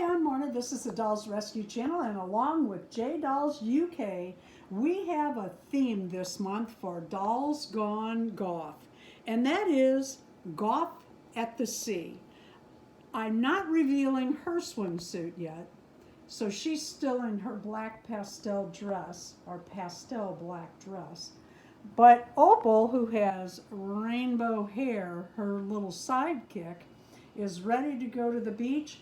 I'm Marna. This is the Dolls Rescue Channel, and along with J Dolls UK, we have a theme this month for Dolls Gone Goth, and that is Goth at the Sea. I'm not revealing her swimsuit yet, so she's still in her black pastel dress, or pastel black dress. But Opal, who has rainbow hair, her little sidekick, is ready to go to the beach,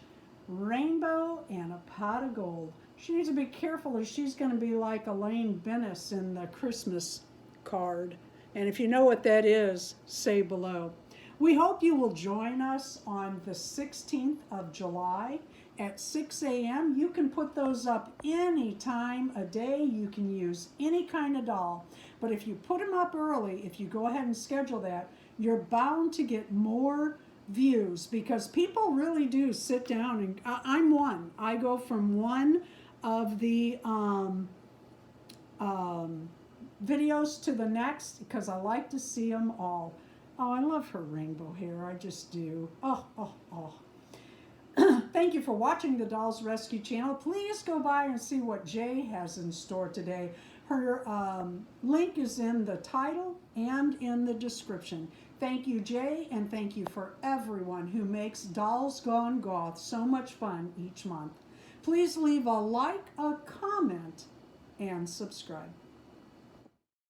rainbow and a pot of gold. She needs to be careful, or she's going to be like Elaine Bennis in the Christmas card. And if you know what that is, say below. We hope you will join us on the 16th of July at 6 a.m. You can put those up any time a day. You can use any kind of doll. But if you put them up early, if you go ahead and schedule that, you're bound to get more views, because people really do sit down and I'm one. I go from one of the videos to the next because I like to see them all. Oh, I love her rainbow hair. I just do. Oh. Thank you for watching the Dolls Rescue Channel. Please go by and see what Jay has in store today. Her link is in the title and in the description. Thank you, Jay, and thank you for everyone who makes Dolls Gone Goth so much fun each month. Please leave a like, a comment, and subscribe.